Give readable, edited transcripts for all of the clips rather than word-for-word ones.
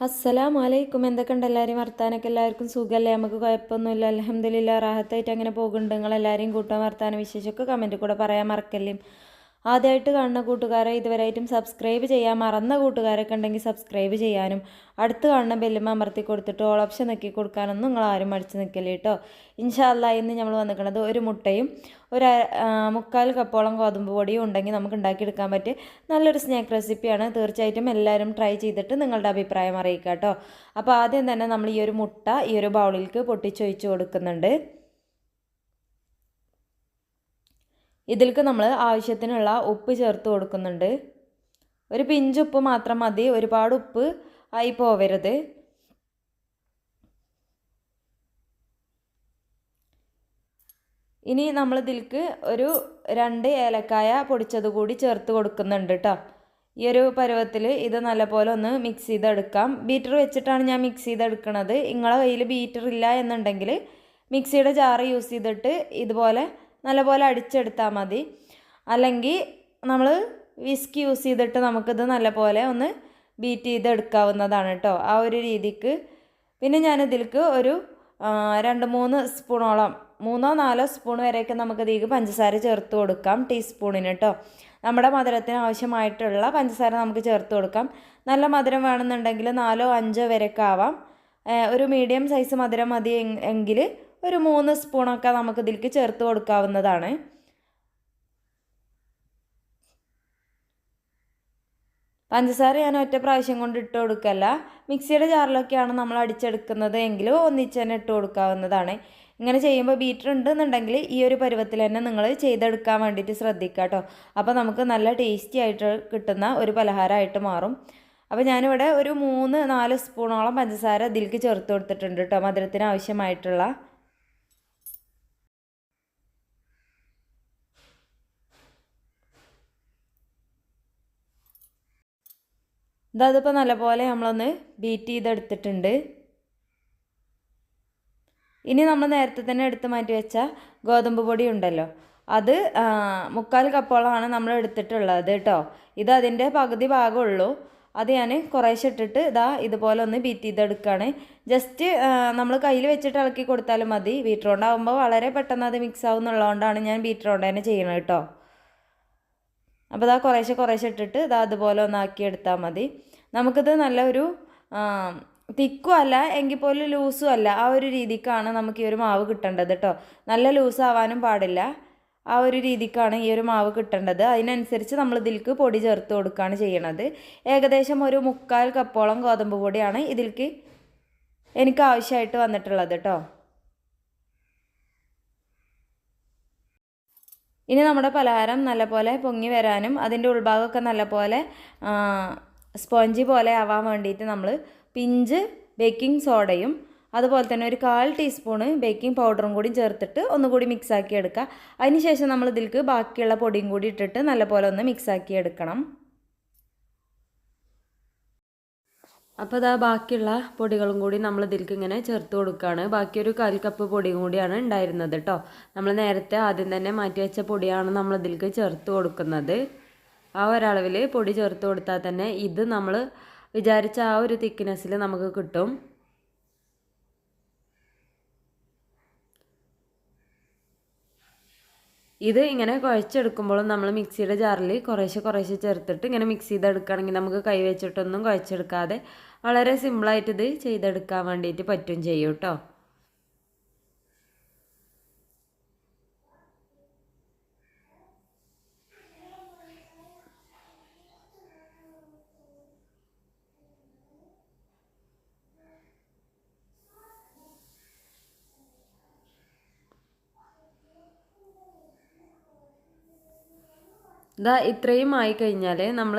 അസ്സലാമു അലൈക്കും. എന്തൊക്കെയുണ്ട് എല്ലാവരും വർത്താനൊക്കെ? എല്ലാവർക്കും സുഖമല്ലേ? നമുക്ക് കുഴപ്പമൊന്നുമില്ല, അൽഹംദുലില്ലാ. റാഹത്തായിട്ട് അങ്ങനെ പോകുന്നുണ്ട്. നിങ്ങളെല്ലാവരെയും കൂട്ടാൻ വർത്താനം വിശേഷമൊക്കെ കമൻറ്റ് കൂടെ പറയാൻ മറക്കല്ലേ. ആദ്യമായിട്ട് കാണുന്ന കൂട്ടുകാരെ, ഇതുവരെയായിട്ടും സബ്സ്ക്രൈബ് ചെയ്യാൻ മറന്ന കൂട്ടുകാരൊക്കെ ഉണ്ടെങ്കിൽ സബ്സ്ക്രൈബ് ചെയ്യാനും അടുത്ത് കാണുന്ന ബെല്ലുമ്മ അമർത്തി കൊടുത്തിട്ട് ഓൾ ഓപ്ഷൻ നോക്കി കൊടുക്കാനൊന്നും നിങ്ങൾ ആരും മടിച്ച് നിൽക്കല്ലേ കേട്ടോ. ഇൻഷാ അല്ലാ ഇന്ന് നമ്മൾ വന്നിരിക്കുന്നത് ഒരു മുട്ടയും ഒരു 3/4 കപ്പോളം ഗോതമ്പ് പൊടിയും ഉണ്ടെങ്കിൽ നമുക്ക് ഉണ്ടാക്കിയെടുക്കാൻ പറ്റിയ നല്ലൊരു സ്നാക്ക് റെസിപ്പിയാണ്. തീർച്ചയായിട്ടും എല്ലാവരും ട്രൈ ചെയ്തിട്ട് നിങ്ങളുടെ അഭിപ്രായം അറിയിക്കുക കേട്ടോ. അപ്പോൾ ആദ്യം തന്നെ നമ്മൾ ഈ ഒരു മുട്ട ഈ ഒരു ബൗളിലേക്ക് പൊട്ടിച്ചൊഴിച്ച് കൊടുക്കുന്നുണ്ട്. ഇതിലേക്ക് നമ്മൾ ആവശ്യത്തിനുള്ള ഉപ്പ് ചേർത്ത് കൊടുക്കുന്നുണ്ട്. ഒരു പിഞ്ച് ഉപ്പ് മാത്രം മതി, ഒരുപാട് ഉപ്പ് ആയി പോവരുത്. ഇനി നമ്മൾ ഇതിലേക്ക് ഒരു 2 ഏലക്കായ പൊടിച്ചത് കൂടി ചേർത്ത് കൊടുക്കുന്നുണ്ട് കേട്ടോ. ഈ ഒരു പരുവത്തിൽ ഇത് നല്ലപോലെ ഒന്ന് മിക്സ് ചെയ്തെടുക്കാം. ബീറ്റർ വെച്ചിട്ടാണ് ഞാൻ മിക്സ് ചെയ്തെടുക്കുന്നത്. നിങ്ങളെ കയ്യിൽ ബീറ്റർ ഇല്ല എന്നുണ്ടെങ്കിൽ മിക്സിയുടെ ജാറ് യൂസ് ചെയ്തിട്ട് ഇതുപോലെ നല്ലപോലെ അടിച്ചെടുത്താൽ മതി. അല്ലെങ്കിൽ നമ്മൾ വിസ്ക് യൂസ് ചെയ്തിട്ട് നമുക്കിത് നല്ലപോലെ ഒന്ന് ബീറ്റ് ചെയ്തെടുക്കാവുന്നതാണ് കേട്ടോ, ആ ഒരു രീതിക്ക്. പിന്നെ ഞാനിതിലേക്ക് ഒരു 2-3 സ്പൂണോളം, 3-4 സ്പൂൺ വരെയൊക്കെ നമുക്ക് ഇതിലേക്ക് പഞ്ചസാര ചേർത്ത് കൊടുക്കാം, ടീസ്പൂണിന് കേട്ടോ. നമ്മുടെ മധുരത്തിന് ആവശ്യമായിട്ടുള്ള പഞ്ചസാര നമുക്ക് ചേർത്ത് കൊടുക്കാം. നല്ല മധുരം വേണമെന്നുണ്ടെങ്കിൽ 4-5 വരെയൊക്കെ ആവാം. ഒരു മീഡിയം സൈസ് മധുരം മതി എങ്കിൽ ഒരു 3 സ്പൂണൊക്കെ നമുക്ക് ഇതിലേക്ക് ചേർത്ത് കൊടുക്കാവുന്നതാണ്. പഞ്ചസാര ഞാൻ ഒറ്റ പ്രാവശ്യം കൊണ്ട് ഇട്ട് കൊടുക്കല്ല. മിക്സിയുടെ ജാറിലൊക്കെയാണ് നമ്മൾ അടിച്ചെടുക്കുന്നത് എങ്കിൽ ഒന്നിച്ച് തന്നെ ഇട്ട് കൊടുക്കാവുന്നതാണ്. ഇങ്ങനെ ചെയ്യുമ്പോൾ ബീറ്റർ ഉണ്ടെന്നുണ്ടെങ്കിൽ ഈ ഒരു പരുവത്തിൽ തന്നെ നിങ്ങൾ ചെയ്തെടുക്കാൻ വേണ്ടിയിട്ട് ശ്രദ്ധിക്കുക കേട്ടോ. അപ്പോൾ നമുക്ക് നല്ല ടേസ്റ്റി ആയിട്ട് കിട്ടുന്ന ഒരു പലഹാരമായിട്ട് മാറും. അപ്പോൾ ഞാനിവിടെ ഒരു 3-4 സ്പൂണോളം പഞ്ചസാര ഇതിലേക്ക് ചേർത്ത് കൊടുത്തിട്ടുണ്ട് കേട്ടോ, മധുരത്തിന് ആവശ്യമായിട്ടുള്ള. അതിപ്പോൾ നല്ലപോലെ നമ്മളൊന്ന് ബീറ്റ് ചെയ്തെടുത്തിട്ടുണ്ട്. ഇനി നമ്മൾ നേരത്തെ തന്നെ എടുത്ത് മാറ്റി വെച്ച ഗോതമ്പ് പൊടി ഉണ്ടല്ലോ, അത് 3/4 കപ്പോളമാണ് നമ്മൾ എടുത്തിട്ടുള്ളത് കേട്ടോ. ഇത് അതിൻ്റെ പകുതി ഭാഗമുള്ളൂ. അത് ഞാൻ കുറേശ്ശെ ഇട്ടിട്ട് ഇതുപോലെ ഒന്ന് ബീറ്റ് ചെയ്തെടുക്കുകയാണ്. ജസ്റ്റ് നമ്മൾ കയ്യിൽ വെച്ചിട്ട് ഇളക്കി കൊടുത്താലും മതി. ബീറ്റർ കൊണ്ടാകുമ്പോൾ വളരെ പെട്ടെന്ന് അത് മിക്സ് ആവുന്നുള്ളതുകൊണ്ടാണ് ഞാൻ ബീറ്റർ കൊണ്ട് തന്നെ ചെയ്യണത് കേട്ടോ. അപ്പോൾ കുറേശ്ശെ ഇട്ടിട്ട് അതുപോലെ ഒന്നാക്കി എടുത്താൽ മതി. നമുക്കിത് നല്ലൊരു തിക്കും അല്ല എങ്കിൽ പോലും ലൂസും അല്ല, ആ ഒരു രീതിക്കാണ് നമുക്ക് ഈ ഒരു മാവ് കിട്ടേണ്ടത് കേട്ടോ. നല്ല ലൂസാവാനും പാടില്ല, ആ ഒരു രീതിക്കാണ് ഈ ഒരു മാവ് കിട്ടേണ്ടത്. അതിനനുസരിച്ച് നമ്മൾ ഇതിലേക്ക് പൊടി ചേർത്ത് കൊടുക്കുകയാണ് ചെയ്യണത്. ഏകദേശം ഒരു 3/4 കപ്പോളം ഗോതമ്പ് പൊടിയാണ് ഇതിലേക്ക് എനിക്ക് ആവശ്യമായിട്ട് വന്നിട്ടുള്ളത് കേട്ടോ. ഇനി നമ്മുടെ പലഹാരം നല്ലപോലെ പൊങ്ങി വരാനും അതിൻ്റെ ഉൾഭാഗമൊക്കെ നല്ലപോലെ സ്പോഞ്ചി പോലെ ആവാൻ വേണ്ടിയിട്ട് നമ്മൾ പിഞ്ച് ബേക്കിംഗ് സോഡയും അതുപോലെ തന്നെ ഒരു 1/4 ടീസ്പൂണ് ബേക്കിംഗ് പൗഡറും കൂടി ചേർത്തിട്ട് ഒന്നുകൂടി മിക്സാക്കി എടുക്കുക. അതിനുശേഷം നമ്മൾ ഇതിലേക്ക് ബാക്കിയുള്ള പൊടിയും കൂടി ഇട്ടിട്ട് നല്ലപോലെ ഒന്ന് മിക്സാക്കി എടുക്കണം. അപ്പോൾ ബാക്കിയുള്ള പൊടികളും കൂടി നമ്മൾ ഇതിലേക്ക് ഇങ്ങനെ ചേർത്ത് കൊടുക്കുകയാണ്. ബാക്കി ഒരു 1/4 കപ്പ് പൊടിയും കൂടിയാണ് ഉണ്ടായിരുന്നത് കേട്ടോ. നമ്മൾ നേരത്തെ ആദ്യം തന്നെ മാറ്റി വെച്ച പൊടിയാണ് നമ്മൾ ഇതിലേക്ക് ചേർത്ത് കൊടുക്കുന്നത്. ആ ഒരളവിൽ പൊടി ചേർത്ത് കൊടുത്താൽ തന്നെ ഇത് നമ്മൾ വിചാരിച്ച ആ ഒരു തിക്നെസ്സിൽ നമുക്ക് കിട്ടും. ഇത് ഇങ്ങനെ കുഴച്ചെടുക്കുമ്പോഴും നമ്മൾ മിക്സിയുടെ ജാറിൽ കുറേശ്ശെ ചേർത്തിട്ട് ഇങ്ങനെ മിക്സ് ചെയ്തെടുക്കുകയാണെങ്കിൽ നമുക്ക് കൈ വെച്ചിട്ടൊന്നും കുഴച്ചെടുക്കാതെ വളരെ സിമ്പിളായിട്ട് ഇത് ചെയ്തെടുക്കാൻ വേണ്ടിയിട്ട് പറ്റും ചെയ്യും കേട്ടോ. ഇത്രയും ആയി കഴിഞ്ഞാൽ നമ്മൾ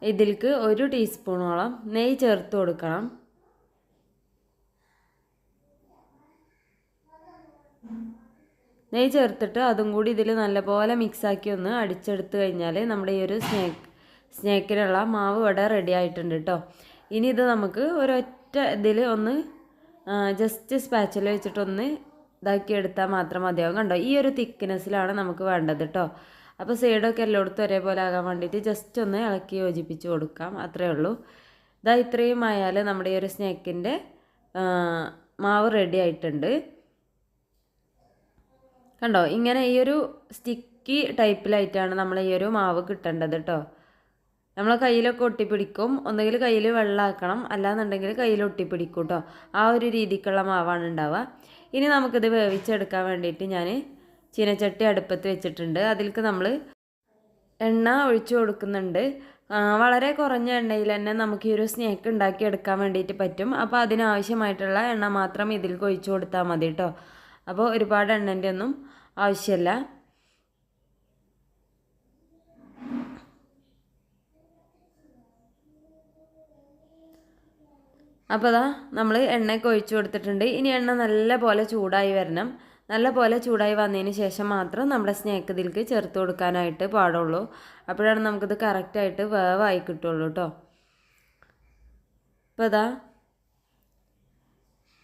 ഇതിലേക്ക് 1 ടീസ്പൂണോളം നെയ്യ് ചേർത്ത് കൊടുക്കണം. നെയ്യ് ചേർത്തിട്ട് അതും കൂടി ഇതിൽ നല്ലപോലെ മിക്സാക്കി ഒന്ന് അടിച്ചെടുത്ത് കഴിഞ്ഞാൽ നമ്മുടെ ഈ ഒരു സ്നാക്കിനുള്ള മാവ് ഇവിടെ റെഡി ആയിട്ടുണ്ട് കേട്ടോ. ഇനി ഇത് നമുക്ക് ഒരൊറ്റ ഇതിൽ ഒന്ന് ജസ്റ്റ് സ്പാച്ചിൽ വെച്ചിട്ടൊന്ന് ഇതാക്കി എടുത്താൽ മാത്രം മതിയാവും. കണ്ടോ, ഈ ഒരു തിക്നെസ്സിലാണ് നമുക്ക് വേണ്ടത് കേട്ടോ. അപ്പോൾ സൈഡൊക്കെ എല്ലായിടത്തും ഒരേപോലെ ആകാൻ വേണ്ടിയിട്ട് ജസ്റ്റ് ഒന്ന് ഇളക്കി യോജിപ്പിച്ച് കൊടുക്കാം, അത്രയേ ഉള്ളൂ. ഇതാ ഇത്രയും ആയാൽ നമ്മുടെ ഈ ഒരു സ്നാക്കിൻ്റെ മാവ് റെഡി ആയിട്ടുണ്ട്. കണ്ടോ, ഇങ്ങനെ ഈ ഒരു സ്റ്റിക്കി ടൈപ്പിലായിട്ടാണ് നമ്മൾ ഈ ഒരു മാവ് കിട്ടേണ്ടത് കേട്ടോ. നമ്മളെ കയ്യിലൊക്കെ ഒട്ടിപ്പിടിക്കും. ഒന്നുകിൽ കയ്യിൽ വെള്ളമാക്കണം, അല്ലാന്നുണ്ടെങ്കിൽ കയ്യിൽ ഒട്ടിപ്പിടിക്കും കേട്ടോ. ആ ഒരു രീതിക്കുള്ള മാവാണ് ഉണ്ടാവുക. ഇനി നമുക്കിത് വേവിച്ചെടുക്കാൻ വേണ്ടിയിട്ട് ഞാൻ ചീനച്ചട്ടി അടുപ്പത്ത് വെച്ചിട്ടുണ്ട്. അതിലേക്ക് നമ്മൾ എണ്ണ ഒഴിച്ചു കൊടുക്കുന്നുണ്ട്. വളരെ കുറഞ്ഞ എണ്ണയിൽ തന്നെ നമുക്ക് ഈ ഒരു സ്നാക്ക് ഉണ്ടാക്കിയെടുക്കാൻ വേണ്ടിയിട്ട് പറ്റും. അപ്പോൾ അതിനാവശ്യമായിട്ടുള്ള എണ്ണ മാത്രം ഇതിലേക്ക് ഒഴിച്ചു കൊടുത്താൽ മതി കേട്ടോ. അപ്പോൾ ഒരുപാട് എണ്ണൻ്റെ ഒന്നും ആവശ്യമില്ല. അപ്പോൾ അതാ നമ്മൾ എണ്ണയൊക്കെ ഒഴിച്ചു കൊടുത്തിട്ടുണ്ട്. ഇനി എണ്ണ നല്ല പോലെ ചൂടായി വരണം. നല്ല പോലെ ചൂടായി വന്നതിന് ശേഷം മാത്രം നമ്മുടെ സ്നാക്ക് ഇതിലേക്ക് ചേർത്ത് കൊടുക്കാനായിട്ട് പാടുള്ളൂ. അപ്പോഴാണ് നമുക്കിത് കറക്റ്റായിട്ട് വേവായി കിട്ടുള്ളൂ കേട്ടോ. അപ്പോൾ അതാ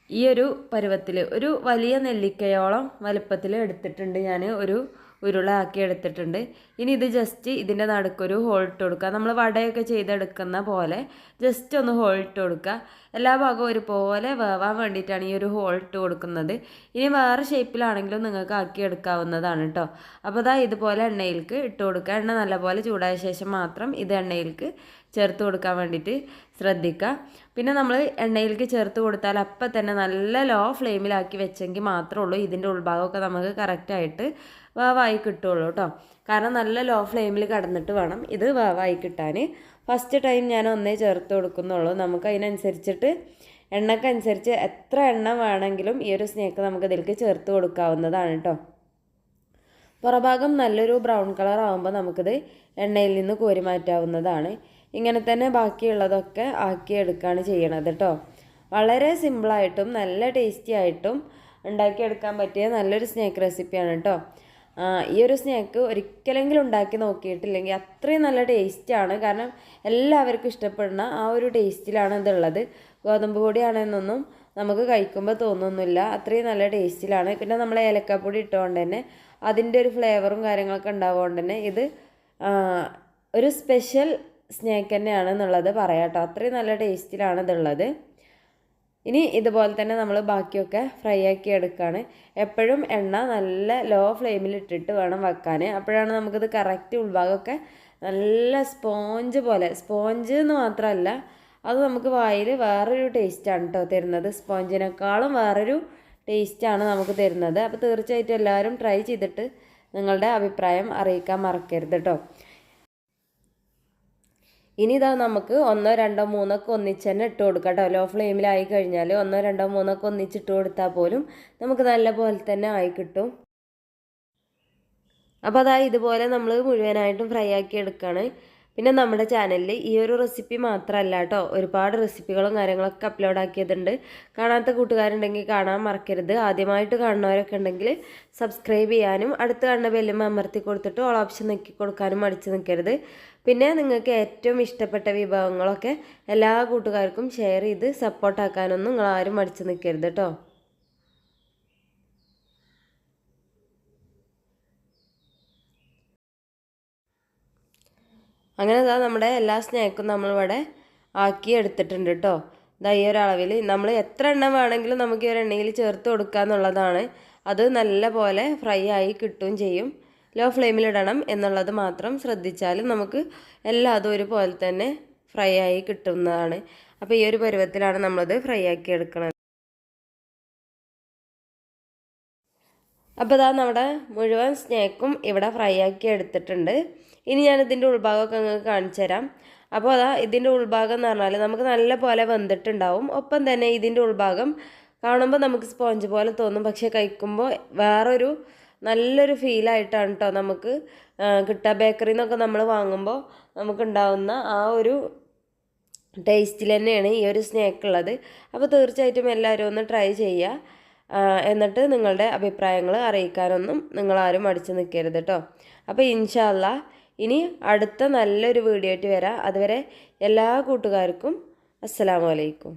ഈ ഒരു പരുവത്തിൽ ഒരു വലിയ നെല്ലിക്കയോളം വലുപ്പത്തിൽ എടുത്തിട്ടുണ്ട് ഞാൻ. ഒരു ഉരുളാക്കി എടുത്തിട്ടുണ്ട്. ഇനി ഇത് ജസ്റ്റ് ഇതിൻ്റെ നടുക്കൊരു ഹോൾ ഇട്ട് കൊടുക്കുക. നമ്മൾ വടയൊക്കെ ചെയ്തെടുക്കുന്ന പോലെ ജസ്റ്റ് ഒന്ന് ഹോൾ ഇട്ട് കൊടുക്കുക. എല്ലാ ഭാഗവും ഒരുപോലെ വേവാൻ വേണ്ടിയിട്ടാണ് ഈ ഒരു ഹോൾ ഇട്ട് കൊടുക്കുന്നത്. ഇനി വേറെ ഷേപ്പിലാണെങ്കിലും നിങ്ങൾക്ക് ആക്കി എടുക്കാവുന്നതാണ് കേട്ടോ. അപ്പോൾ അതാ ഇതുപോലെ എണ്ണയിലേക്ക് ഇട്ട് കൊടുക്കുക. എണ്ണ നല്ലപോലെ ചൂടായ ശേഷം മാത്രം ഇത് എണ്ണയിലേക്ക് ചേർത്ത് കൊടുക്കാൻ വേണ്ടിയിട്ട് ശ്രദ്ധിക്കുക. പിന്നെ നമ്മൾ എണ്ണയിലേക്ക് ചേർത്ത് കൊടുത്താൽ അപ്പം തന്നെ നല്ല ലോ ഫ്ലെയിമിലാക്കി വെച്ചെങ്കിൽ മാത്രമേ ഉള്ളൂ ഇതിൻ്റെ ഉൾഭാഗമൊക്കെ നമുക്ക് കറക്റ്റായിട്ട് വേവായി കിട്ടുള്ളൂ കേട്ടോ. കാരണം നല്ല ലോ ഫ്ലെയിമിൽ കിടന്നിട്ട് വേണം ഇത് വേവായി കിട്ടാൻ. ഫസ്റ്റ് ടൈം ഞാൻ ഒന്നേ ചേർത്ത് കൊടുക്കുന്നുള്ളൂ. നമുക്ക് അതിനനുസരിച്ചിട്ട് എണ്ണക്കനുസരിച്ച് എത്ര എണ്ണ വേണമെങ്കിലും ഈ ഒരു സ്നാക്ക് നമുക്ക് ഇതിലേക്ക് ചേർത്ത് കൊടുക്കാവുന്നതാണ് കേട്ടോ. പുറഭാഗം നല്ലൊരു ബ്രൗൺ കളർ ആകുമ്പോൾ നമുക്കിത് എണ്ണയിൽ നിന്ന് കോരി മാറ്റാവുന്നതാണ്. ഇങ്ങനെ തന്നെ ബാക്കിയുള്ളതൊക്കെ ആക്കിയെടുക്കുകയാണ് ചെയ്യണത് കേട്ടോ. വളരെ സിമ്പിളായിട്ടും നല്ല ടേസ്റ്റി ആയിട്ടും ഉണ്ടാക്കിയെടുക്കാൻ പറ്റിയ നല്ലൊരു സ്നാക്ക് റെസിപ്പിയാണ് കേട്ടോ. ഈ ഒരു സ്നാക്ക് ഒരിക്കലെങ്കിലും ഉണ്ടാക്കി നോക്കിയിട്ടില്ലെങ്കിൽ അത്രയും നല്ല ടേസ്റ്റാണ്. കാരണം എല്ലാവർക്കും ഇഷ്ടപ്പെടുന്ന ആ ഒരു ടേസ്റ്റിലാണ് ഇതുള്ളത്. ഗോതമ്പ് പൊടിയാണെന്നൊന്നും നമുക്ക് കഴിക്കുമ്പോൾ തോന്നുന്നില്ല. അത്രയും നല്ല ടേസ്റ്റിലാണ്. പിന്നെ നമ്മൾ ഏലക്കാപ്പൊടി ഇട്ടുകൊണ്ട് തന്നെ അതിൻ്റെ ഒരു ഫ്ലേവറും കാര്യങ്ങളൊക്കെ ഉണ്ടാവുകൊണ്ട് തന്നെ ഇത് ഒരു സ്പെഷ്യൽ സ്നാക്ക് തന്നെയാണെന്നുള്ളത് പറയാം കേട്ടോ. അത്രയും നല്ല ടേസ്റ്റിലാണ് ഇതുള്ളത്. ഇനി ഇതുപോലെ തന്നെ നമ്മൾ ബാക്കിയൊക്കെ ഫ്രൈ ആക്കി എടുക്കുകയാണ്. എപ്പോഴും എണ്ണ നല്ല ലോ ഫ്ലെയിമിൽ ഇട്ടിട്ട് വേണം വെക്കാൻ. അപ്പോഴാണ് നമുക്കിത് കറക്റ്റ് ഉൾഭാഗമൊക്കെ നല്ല സ്പോഞ്ച് പോലെ, സ്പോഞ്ച് എന്ന് മാത്രമല്ല അത് നമുക്ക് വായിൽ വേറൊരു ടേസ്റ്റാണ് കേട്ടോ തരുന്നത്. സ്പോഞ്ചിനേക്കാളും വേറൊരു ടേസ്റ്റാണ് നമുക്ക് തരുന്നത്. അപ്പോൾ തീർച്ചയായിട്ടും എല്ലാവരും ട്രൈ ചെയ്തിട്ട് നിങ്ങളുടെ അഭിപ്രായം അറിയിക്കാൻ മറക്കരുത് കേട്ടോ. ഇനി ഇതാ നമുക്ക് 1, 2, 3 ഒക്കെ ഒന്നിച്ച് തന്നെ ഇട്ട് കൊടുക്കാം കേട്ടോ. ലോ ഫ്ലെയിമിലായി കഴിഞ്ഞാൽ 1, 2, 3 ഒക്കെ ഒന്നിച്ചിട്ട് കൊടുത്താൽ പോലും നമുക്ക് നല്ല പോലെ തന്നെ ആയി കിട്ടും. അപ്പോൾ അതായത് ഇതുപോലെ നമ്മൾ മുഴുവനായിട്ടും ഫ്രൈ ആക്കി എടുക്കുകയാണ്. പിന്നെ നമ്മുടെ ചാനലിൽ ഈ ഒരു റെസിപ്പി മാത്രമല്ല കേട്ടോ, ഒരുപാട് റെസിപ്പികളും കാര്യങ്ങളൊക്കെ അപ്ലോഡ് ആക്കിയതുണ്ട്. കാണാത്ത കൂട്ടുകാരുണ്ടെങ്കിൽ കാണാൻ മറക്കരുത്. ആദ്യമായിട്ട് കാണുന്നവരൊക്കെ ഉണ്ടെങ്കിൽ സബ്സ്ക്രൈബ് ചെയ്യാനും അടുത്ത് കാണുന്ന ബെല്ലും അമർത്തി കൊടുത്തിട്ട് ഓൾ ഓപ്ഷൻ നോക്കി കൊടുക്കാനും മടിച്ച് നിൽക്കരുത്. പിന്നെ നിങ്ങൾക്ക് ഏറ്റവും ഇഷ്ടപ്പെട്ട വിഭവങ്ങളൊക്കെ എല്ലാ കൂട്ടുകാർക്കും ഷെയർ ചെയ്ത് സപ്പോർട്ടാക്കാനൊന്നും നിങ്ങളാരും മടിച്ച് നിൽക്കരുത് കേട്ടോ. അങ്ങനെ ഇതാ നമ്മുടെ എല്ലാ സ്നാക്കും നമ്മളിവിടെ ആക്കി എടുത്തിട്ടുണ്ട് കേട്ടോ. ഇതാ ഈ ഒരളവിൽ നമ്മൾ എത്ര എണ്ണ വേണമെങ്കിലും നമുക്ക് ഈ ഒരു എണ്ണയിൽ ചേർത്ത് കൊടുക്കുക എന്നുള്ളതാണ്. അത് നല്ല പോലെ ഫ്രൈ ആയി കിട്ടുകയും ചെയ്യും. ലോ ഫ്ലെയിമിലിടണം എന്നുള്ളത് മാത്രം ശ്രദ്ധിച്ചാലും നമുക്ക് എല്ലാതും ഒരുപോലെ തന്നെ ഫ്രൈ ആയി കിട്ടുന്നതാണ്. അപ്പോൾ ഈ ഒരു പരുവത്തിലാണ് നമ്മളത് ഫ്രൈ ആക്കി എടുക്കുന്നത്. അപ്പോൾ ഇതാ നമ്മുടെ മുഴുവൻ സ്നാക്കും ഇവിടെ ഫ്രൈ ആക്കി എടുത്തിട്ടുണ്ട്. ഇനി ഞാനിതിൻ്റെ ഉൾഭാഗമൊക്കെ നിങ്ങൾക്ക് കാണിച്ചു തരാം. അപ്പോൾ അതാ ഇതിൻ്റെ ഉൾഭാഗം എന്ന് പറഞ്ഞാൽ നമുക്ക് നല്ല പോലെ വെന്തിട്ടുണ്ടാവും. ഒപ്പം തന്നെ ഇതിൻ്റെ ഉൾഭാഗം കാണുമ്പോൾ നമുക്ക് സ്പോഞ്ച് പോലെ തോന്നും, പക്ഷേ കഴിക്കുമ്പോൾ വേറൊരു നല്ലൊരു ഫീലായിട്ടാണ് കേട്ടോ നമുക്ക് കിട്ടുക. ബേക്കറിയിൽ നിന്നൊക്കെ നമ്മൾ വാങ്ങുമ്പോൾ നമുക്കുണ്ടാവുന്ന ആ ഒരു ടേസ്റ്റിൽ തന്നെയാണ് ഈ ഒരു സ്നാക്ക് ഉള്ളത്. അപ്പോൾ തീർച്ചയായിട്ടും എല്ലാവരും ഒന്ന് ട്രൈ ചെയ്യുക. എന്നിട്ട് നിങ്ങളുടെ അഭിപ്രായങ്ങൾ അറിയിക്കാനൊന്നും നിങ്ങളാരും മടിച്ച് നിൽക്കരുത് കേട്ടോ. അപ്പോൾ ഇൻഷാ അല്ലാ ഇനി അടുത്ത നല്ലൊരു വീഡിയോ ആയിട്ട് വരാം. അതുവരെ എല്ലാ കൂട്ടുകാർക്കും അസ്സലാമു അലൈക്കും.